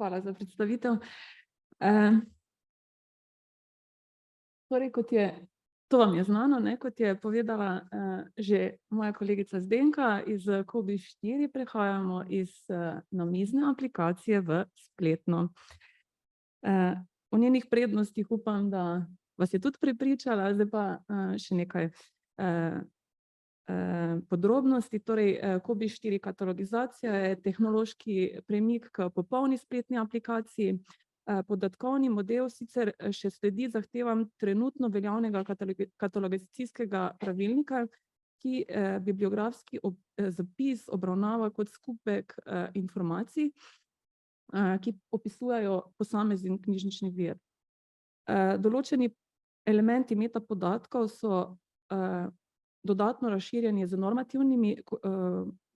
Hvala za predstavitev. Torej, to vam je znano, ne, kot je povedala že moja kolegica Zdenka, iz Kobi4 prehajamo iz namizne aplikacije v spletno. O njenih prednostih upam, da vas je tudi prepričala, zdaj pa še nekaj podrobnosti. Torej, Kobi4 katalogizacija je tehnološki premik k popolni spletni aplikaciji. Podatkovni model sicer še sledi zahtevam trenutno veljavnega katalogizacijskega pravilnika, ki bibliografski zapis obravnava kot skupek informacij, ki opisujejo posamezen knjižnični vir. Določeni elementi metapodatkov so dodatno razširjeni z normativnimi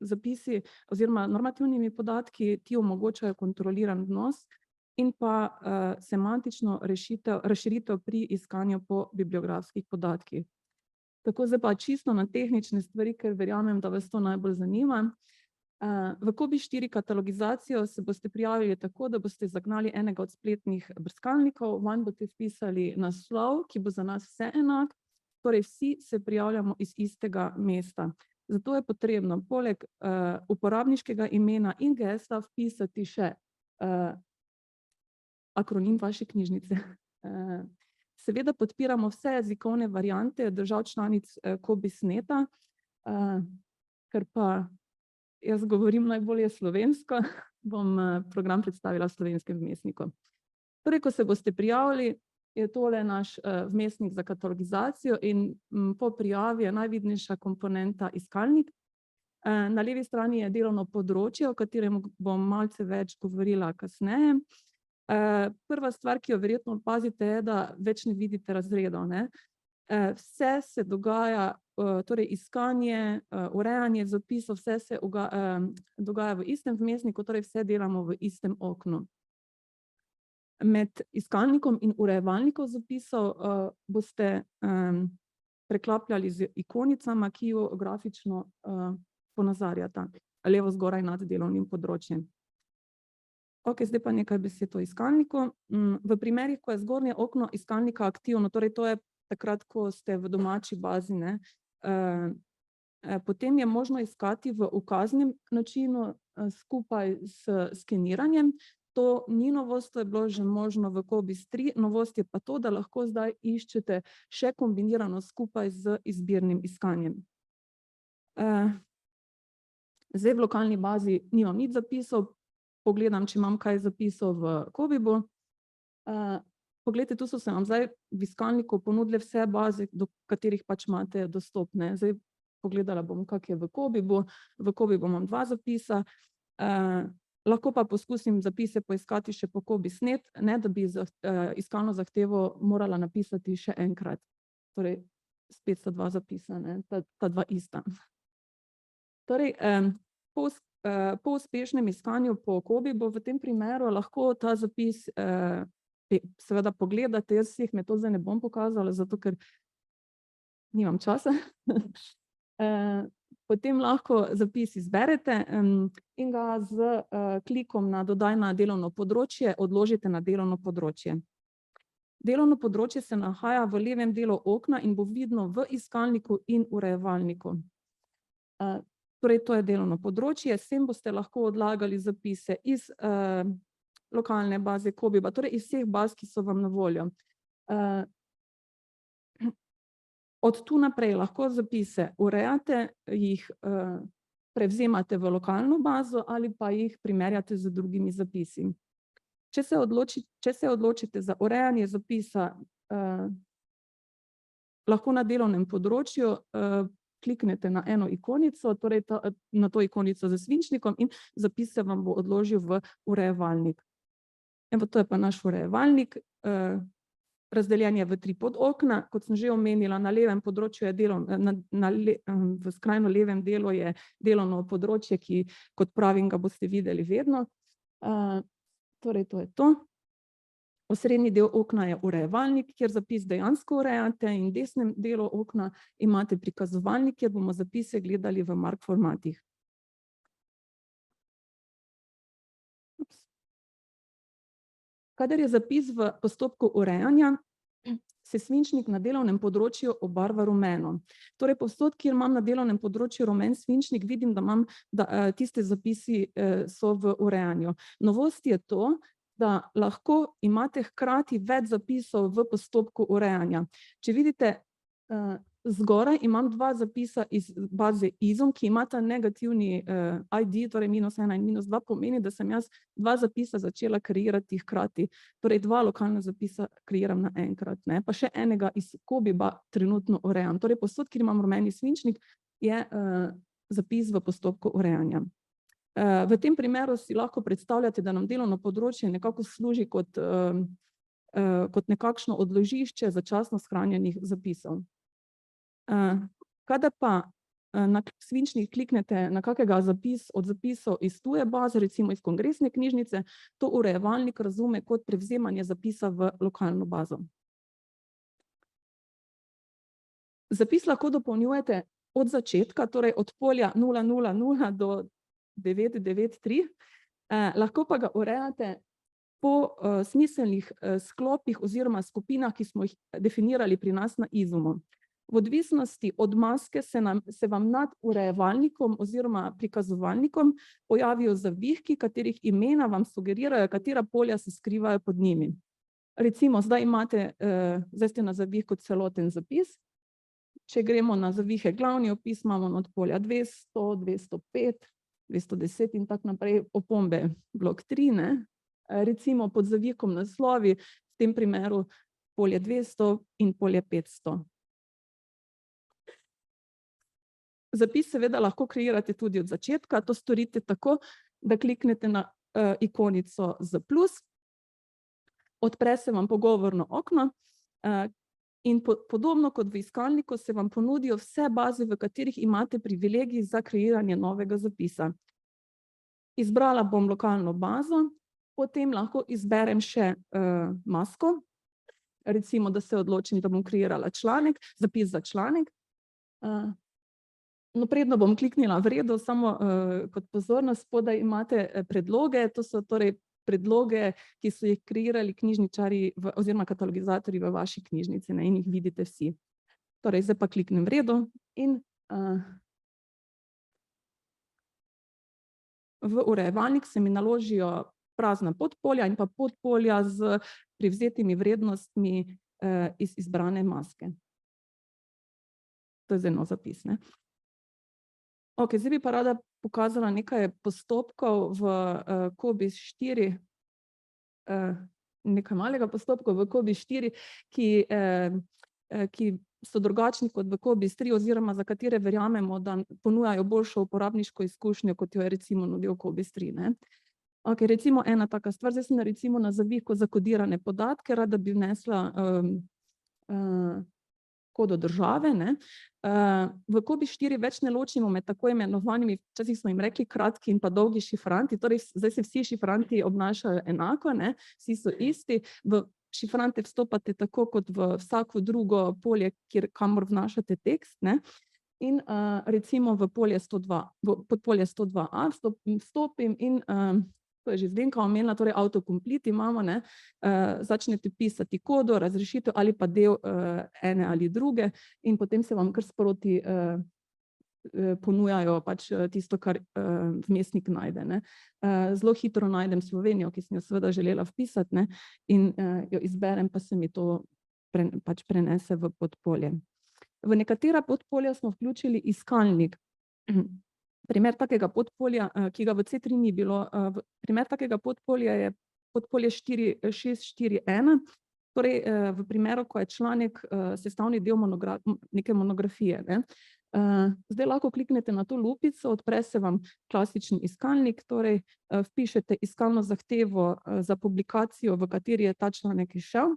zapisi oziroma normativnimi podatki, ti omogočajo kontroliran vnos in pa semantično razširitev pri iskanju po bibliografskih podatkih. Tako zdaj pa čisto na tehnične stvari, ker verjamem, da vas to najbolj zanima. V Kobi4 katalogizacijo se boste prijavili tako, da boste zagnali enega od spletnih brskalnikov, vanj boste vpisali naslov, ki bo za nas vse enak, torej vsi se prijavljamo iz istega mesta. Zato je potrebno poleg uporabniškega imena in gesla vpisati še akronim vaše knjižnice. Seveda podpiramo vse jezikovne variante držav članic Kobi.SNET-a, ker pa jaz govorim najbolje slovensko, bom program predstavila v slovenskem vmesniku. Torej, ko se boste prijavili, je tole naš vmesnik za katalogizacijo in po prijavi je najvidnejša komponenta iskalnik. Na levi strani je delovno področje, o katerem bom malce več govorila kasneje. Prva stvar, ki jo verjetno opazite, je, da več ne vidite razredov, ne. Vse se dogaja, torej iskanje, urejanje zapisov, vse se dogaja v istem vmesniku, torej vse delamo v istem oknu. Med iskalnikom in urejevalnikom zapisov boste preklapljali z ikonicama, ki jo grafično ponazarjata, levo zgoraj nad delovnim področjem. Okej, zdaj pa nekaj besed o iskalniku. V primerih, ko je zgornje okno iskalnika aktivno, torej to je takrat, ko ste v domači bazi, ne, potem je možno iskati v ukaznem načinu skupaj s skeniranjem. To ni novost, to je bilo že možno v Kobi.3, novost je pa to, da lahko zdaj iščete še kombinirano skupaj z izbirnim iskanjem. Zdaj v lokalni bazi nimam nič zapisov, pogledam, če imam kaj zapisov v Kobibu. Poglejte, tu so se vam zdaj v iskalniku ponudile vse baze, do katerih pač imate dostopne. Zdaj pogledala bom, kak je v Kobibu. V Kobibu imam 2 zapisa. Lahko pa poskusim zapise poiskati še po Kobi.SNET, ne da bi iskalno zahtevo morala napisati še enkrat. Torej, spet sta 2 zapisa, ne, ta 2 ista. Torej, po uspešnem iskanju po Kobibu v tem primeru lahko ta zapis seveda pogledate, jaz jih metod zdaj ne bom pokazala, zato ker nimam časa. Potem lahko zapis izberete in ga z klikom na dodaj na delovno področje odložite na delovno področje. Delovno področje se nahaja v levem delu okna in bo vidno v iskalniku in urejevalniku. Torej, to je delovno področje, sem boste lahko odlagali zapise iz lokalne baze Kobiba, torej iz vseh baz, ki so vam na voljo. Od tu naprej lahko zapise urejate, jih prevzemate v lokalno bazo ali pa jih primerjate z drugimi zapisi. Če se odločite za urejanje zapisa, lahko na delovnem področju kliknete na eno ikonico, torej na to ikonico z svinčnikom in zapis se vam bo odložil v urejevalnik. Evo, to je pa naš urejevalnik. Razdeljen je v 3 podokna, kot sem že omenila, na levem področju je v skrajno levem delu je delovno področje, ki, kot pravim, ga boste videli vedno. Torej, to je to. Osrednji del okna je urejevalnik, kjer zapis dejansko urejate, in v desnem delu okna imate prikazovalnik, kjer bomo zapise gledali v mark formatih. Kadar je zapis v postopku urejanja, se svinčnik na delovnem področju obarva rumeno. Torej, povsod, kjer imam na delovnem področju rumen svinčnik, vidim, da tiste zapisi so v urejanju. Novost je to, da lahko imate hkrati več zapisov v postopku urejanja. Če vidite, zgoraj imam 2 zapisa iz baze ISOM, ki imata negativni ID, torej -1 in -2, pomeni, da sem jaz 2 zapisa začela kreirati hkrati. Torej 2 lokalna zapisa kreiram naenkrat, ne. Pa še enega iz Kobiba trenutno urejam. Torej povsod, kjer imam rumeni svinčnik, je zapis v postopku urejanja. V tem primeru si lahko predstavljate, da nam delovno področje nekako služi kot nekakšno odložišče začasno shranjenih zapisov. Kadar pa na svinčnik kliknete na kakega od zapisov iz tuje baze, recimo iz kongresne knjižnice, to urejevalnik razume kot prevzemanje zapisa v lokalno bazo. Zapis lahko dopolnjujete od začetka, torej od polja 000 do 993, lahko pa ga urejate po smiselnih sklopih oziroma skupinah, ki smo jih definirali pri nas na ISOM-u. V odvisnosti od maske se vam nad urejevalnikom oziroma prikazovalnikom pojavijo zavihki, katerih imena vam sugerirajo, katera polja se skrivajo pod njimi. Recimo, zdaj ste na zavihku celoten zapis. Če gremo na zavihe glavni opis, imamo od polja 200, 205, 210 in tako naprej, opombe blok 3, ne. Recimo pod zavihkom naslovi, v tem primeru polje 200 in polje 500. Zapis seveda lahko kreirate tudi od začetka, to storite tako, da kliknete na ikonico za plus, odpre se vam pogovorno okno in podobno kot v iskalniku se vam ponudijo vse baze, v katerih imate privilegij za kreiranje novega zapisa. Izbrala bom lokalno bazo, potem lahko izberem še masko, recimo, da se odločim, da bom kreirala članek, zapis za članek. No, predno bom kliknila v redu, samo kot pozornost, spodaj imate predloge, to so torej predloge, ki so jih kreirali knjižničarji oziroma katalogizatorji v vaši knjižnici, ne, in jih vidite vsi. Torej, zdaj pa kliknem v redu in v urejevalnik se mi naložijo prazna podpolja in pa podpolja z privzetimi vrednostmi iz izbrane maske. To je zdaj nov zapis, ne. Ok, zdaj bi pa rada pokazala nekaj postopkov v Cobis 4, nekaj malega postopkov v Cobis 4, ki so drugačni kot v Cobis 3 oziroma za katere verjamemo, da ponujajo boljšo uporabniško izkušnjo, kot jo je recimo nudil Cobis 3, ne. Ok, recimo ena taka stvar, zdaj sem recimo na zavihku zakodirane podatke, rada bi vnesla kodo države, ne. V Cobis 4 več ne ločimo med tako imenovanimi, včasih smo jim rekli kratki in pa dolgi šifranti, torej zdaj se vsi šifranti obnašajo enako, ne, vsi so isti, v šifrante vstopate tako kot v vsako drugo polje, kamor vnašate tekst, ne. In recimo v polje 102, pod polje 102a vstopim in to je že Zdenka omenila, torej avtokomplit imamo, ne, začnete pisati kodo, razrešitev ali pa del ene ali druge in potem se vam kar sproti ponujajo pač tisto, kar vmesnik najde, ne. Zelo hitro najdem Slovenijo, ki sem jo seveda želela vpisati, ne, in jo izberem, pa se mi to pač prenese v podpolje. V nekatera podpolja smo vključili iskalnik. Primer takega podpolja, ki ga v C3 ni bilo, primer takega podpolja je podpolje 641, torej v primeru, ko je članek sestavni del neke monografije, ne. Zdaj lahko kliknete na to lupico, odpre se vam klasični iskalnik, torej vpišete iskalno zahtevo za publikacijo, v kateri je ta članek izšel.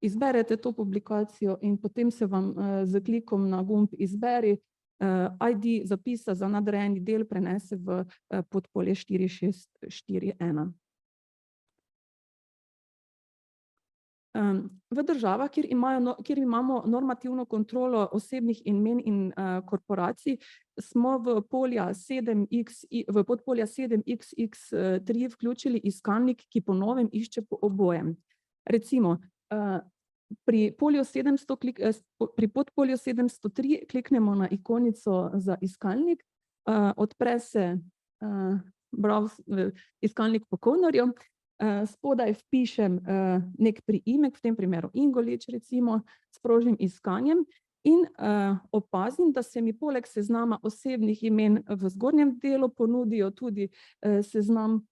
Izberete to publikacijo in potem se vam z klikom na gumb izberi ID zapisa za nadrejeni del prenese v podpolje 4641. V državah, kjer imamo normativno kontrolo osebnih imen in korporacij, smo v podpolja 7xx3 vključili iskalnik, ki po novem išče po obojem. Recimo, pri podpolju 703 kliknemo na ikonico za iskalnik, odpre se iskalnik po Colnorju, spodaj vpišem nek priimek, v tem primeru Ingolič recimo, sprožim iskanjem in opazim, da se mi poleg seznama osebnih imen v zgornjem delu ponudijo tudi seznam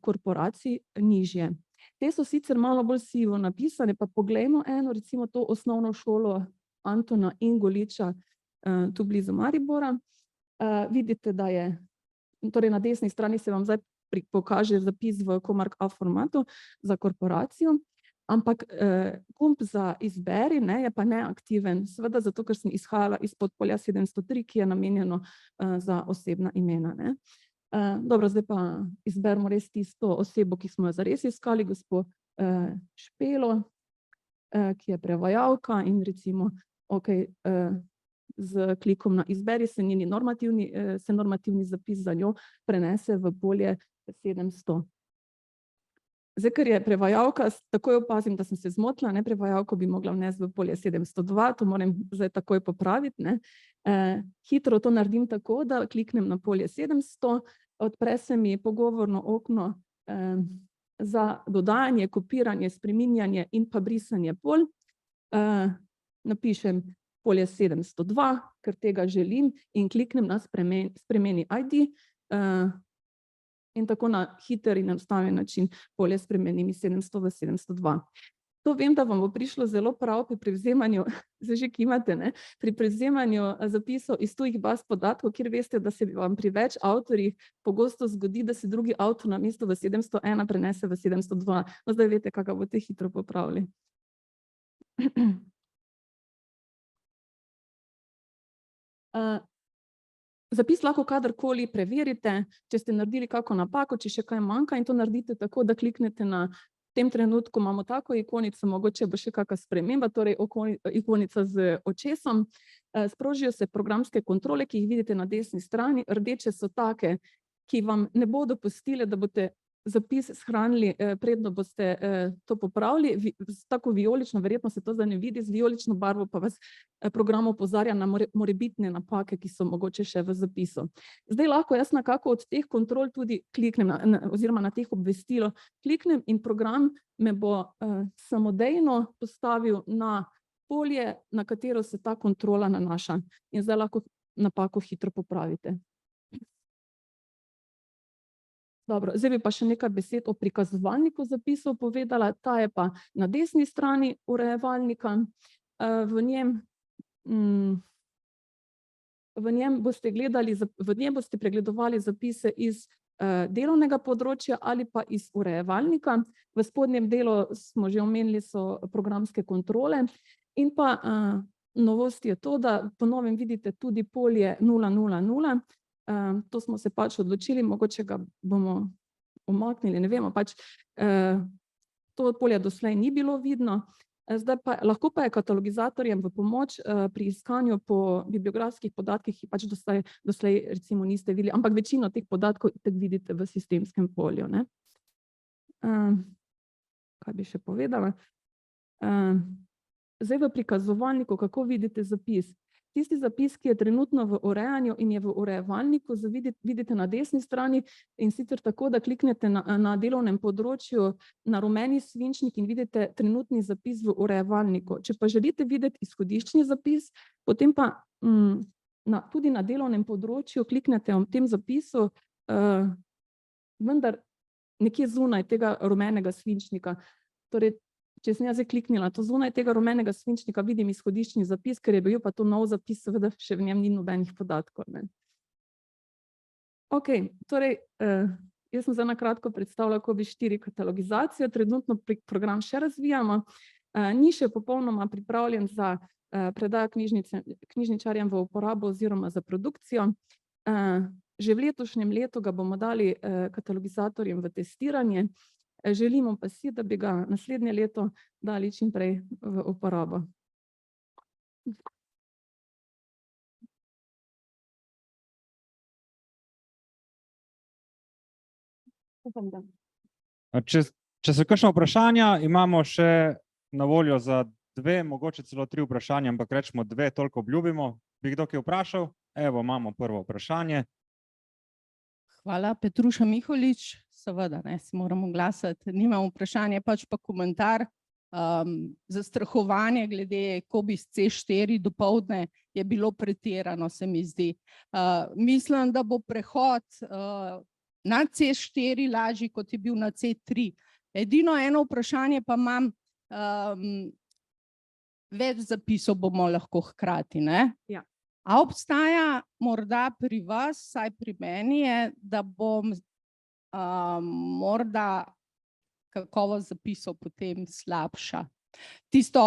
korporacij nižje. Te so sicer malo bolj sivo napisane, pa poglejmo eno, recimo to osnovno šolo Antona Ingoliča tu blizu Maribora. Vidite, da je, torej na desni strani se vam zdaj pokaže zapis v Comarch-A formatu za korporacijo, ampak gumb za izberi je pa neaktiven, seveda zato, ker sem izhajala iz podpolja 703, ki je namenjeno za osebna imena. Dobro, zdaj pa izberemo res tisto osebo, ki smo jo zares iskali, gospo Špelo, ki je prevajalka in recimo, z klikom na izberi se normativni zapis za njo prenese v polje 700. Zdaj, ker je prevajalka, takoj opazim, da sem se zmotila, prevajalko bi mogla vnesti v polje 702, to moram zdaj takoj popraviti. Hitro to naredim tako, da kliknem na polje 700, odpre se mi pogovorno okno za dodajanje, kopiranje, spreminjanje in pa brisanje polj. Napišem polje 702, ker tega želim, in kliknem na spremeni ID in tako na hiter in enostaven način polje spremenim iz 700 v 702. To vem, da vam bo prišlo zelo prav pri prevzemanju, zdaj že kimate, pri prevzemanju zapisov iz tujih baz podatkov, kjer veste, da se vam pri več avtorjih pogosto zgodi, da se drugi avtor namesto v 701 prenese v 702. No, zdaj veste, kaj ga boste hitro popravili. Zapis lahko kadarkoli preverite, če ste naredili kako napako, če še kaj manjka, in to naredite tako, da kliknete na, v tem trenutku imamo tako ikonico, mogoče bo še kakšna sprememba, torej ikonica z očesom. Sprožijo se programske kontrole, ki jih vidite na desni strani, rdeče so take, ki vam ne bodo pustile, da boste zapis shranili, predno boste to popravili, tako vijolično, verjetno se to zdaj ne vidi, z vijolično barvo pa vas program opozarja na morebitne napake, ki so mogoče še v zapisu. Zdaj lahko jaz na kako od teh kontrol tudi kliknem, oziroma na teh obvestilo kliknem in program me bo samodejno postavil na polje, na katero se ta kontrola nanaša. In zdaj lahko napako hitro popravite. Dobro, zdaj bi pa še nekaj besed o prikazovalniku zapisov povedala, ta je pa na desni strani urejevalnika. V njem boste pregledovali zapise iz delovnega področja ali pa iz urejevalnika. V spodnjem delu smo že omenili, so programske kontrole in pa novost je to, da po novem vidite tudi polje 000. To smo se pač odločili, mogoče ga bomo umaknili, ne vemo, pač to polje doslej ni bilo vidno. Zdaj pa, lahko pa je katalogizatorjem v pomoč pri iskanju po bibliografskih podatkih, ki pač doslej recimo niste videli, ampak večino teh podatkov tako vidite v sistemskem polju. Kaj bi še povedala? Zdaj v prikazovalniku, kako vidite zapis? Tisti zapis, ki je trenutno v urejanju in je v urejevalniku, vidite na desni strani, in sicer tako, da kliknete na delovnem področju na rumeni svinčnik in vidite trenutni zapis v urejevalniku. Če pa želite videti izhodiščni zapis, potem pa tudi na delovnem področju kliknete v tem zapisu, vendar nekje zunaj tega rumenega svinčnika. Torej, če sem jaz zdaj kliknila to zunaj tega rumenega svinčnika, vidim izhodiščni zapis, ker je bil pa to nov zapis, seveda še v njem ni nobenih podatkov. Torej, jaz sem zdaj na kratko predstavila COVID-4 katalogizacijo, trenutno program še razvijamo, ni še popolnoma pripravljen za predajo knjižničarjem v uporabo oziroma za produkcijo. Že v letošnjem letu ga bomo dali katalogizatorjem v testiranje. Želimo pa si, da bi ga naslednje leto dali čim prej v uporabo. Upam, da. Če so kakšna vprašanja, imamo še na voljo za 2, mogoče celo 3 vprašanja, ampak rečemo 2, toliko obljubimo. Bi kdo kaj vprašal? Evo, imamo prvo vprašanje. Hvala, Petruša Miholič. Seveda, ne, se moramo oglasiti. Nimam vprašanje, pač pa komentar. Zastrahovanje glede Cobiss C4 dopoldne je bilo pretirano, se mi zdi. Mislim, da bo prehod na C4 lažji, kot je bil na C3. Edino eno vprašanje pa imam, več zapisov bomo lahko hkrati, ne? Ja. A obstaja morda pri vas, saj pri meni je, da bom morda kakovost zapisov potem slabša. Tisto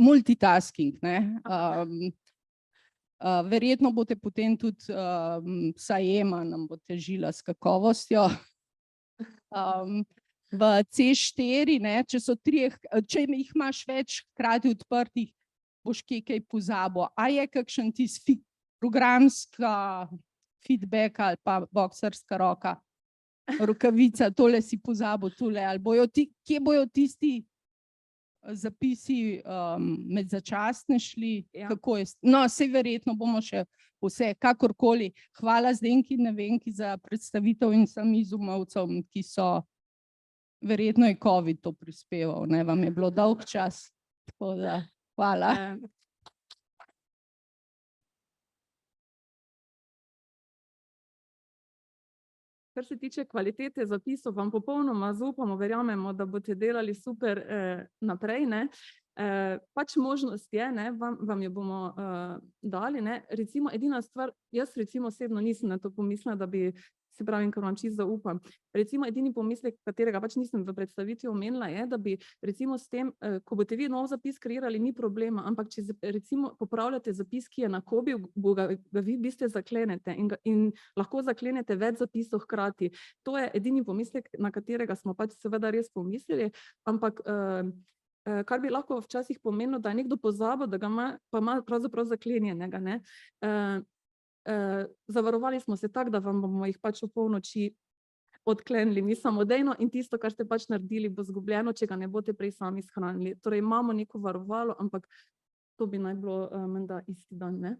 multitasking, ne? Verjetno boste potem tudi vsaj nam bo težila s kakovostjo. V C4, ne, če jih imaš več hkrati odprtih, boš kaj pozabil. A je kakšen tisti programska feedback ali pa boksarska roka, rokavica, tole si pozabil, tole, ali kje bojo tisti zapisi med začasne šli? Ja. Kako je? No, saj verjetno bomo še vse, kakorkoli. Hvala Zdenki Nevenki za predstavitev in vsem izumovcem, ki so, verjetno je COVID to prispeval, ne, vam je bilo dolg čas. Tako da, hvala. Kar se tiče kvalitete zapisov, vam popolnoma zaupamo, verjamemo, da boste delali super naprej, ne. Pač možnost je, ne, vam jo bomo dali, ne. Recimo edina stvar, jaz recimo osebno nisem na to pomislila, da bi, se pravim, ker vam čisto zaupam. Recimo edini pomislek, katerega pač nisem v predstavitvi omenila, je, da bi recimo s tem, ko boste vi nov zapis kreirali, ni problema, ampak če recimo popravljate zapis, ki je na Cobi, ga vi v bistvu zaklenete in lahko zaklenete več zapisov hkrati. To je edini pomislek, na katerega smo pač seveda res pomislili, ampak kar bi lahko včasih pomenilo, da je nekdo pozabil, da ga ima, pa ima pravzaprav zaklenjenega, ne. Zavarovali smo se tako, da vam bomo jih pač v polnoči odklenili, mi samodejno, in tisto, kar ste pač naredili, bo izgubljeno, če ga ne boste prej sami shranili. Torej imamo neko varovalo, ampak to bi naj bilo menda isti dan, ne.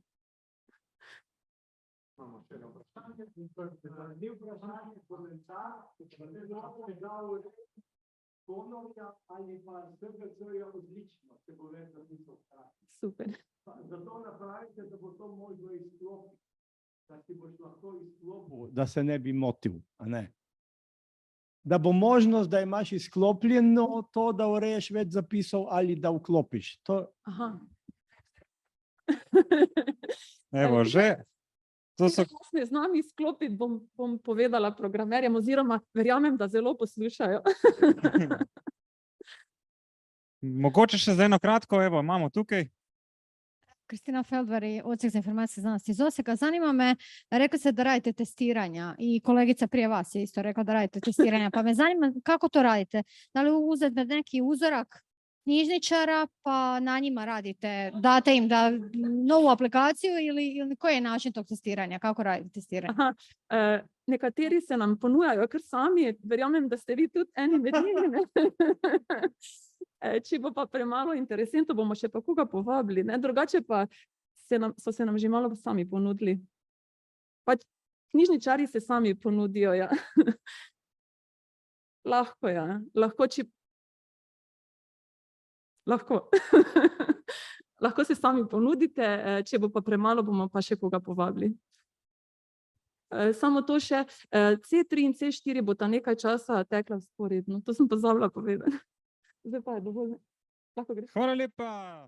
Imamo še eno vprašanje, ni vprašanje, komentar, ponovja ali pa SBC-ja odlično, se bo več zapisov hkrati. Super. Zato napravite, da bo to možno izklopiti, da si boš lahko izklopil, da se ne bi motil, a ne. Da bo možnost, da imaš izklopljeno to, da ureješ več zapisov ali da vklopiš. Aha. Evo, že. To so... Z nami izklopiti, bom povedala programerjem, oziroma verjamem, da zelo poslušajo. Mogoče še za eno kratko, evo, imamo tukaj. Kristina Feldvari, Odsjek za informacije znanosti iz Osijeka. Zanima me, rekli ste da radite testiranja i kolegica prije vas je isto rekla da radite testiranja, pa me zanima kako to radite? Da li uzete neki uzorak knjižničara pa na njima radite, date im da novu aplikaciju ili koji je način tog testiranja? Kako radite testiranje? Aha, nekateri se nam ponujajo kar sami, verjamem, da ste vi tudi eni med njimi. Če bo pa premalo interesentov, bomo še pa koga povabili, ne? Drugače pa so se nam že malo sami ponudili. Pač knjižničari se sami ponudijo, ja. Lahko, ja. Lahko se sami ponudite, če bo pa premalo, bomo pa še koga povabili. Samo to še, C3 in C4 bo ta nekaj časa tekla vzporedno, to sem pozabila povedati. Zdaj pa je dovolj. Lahko greš. Hvala lepa.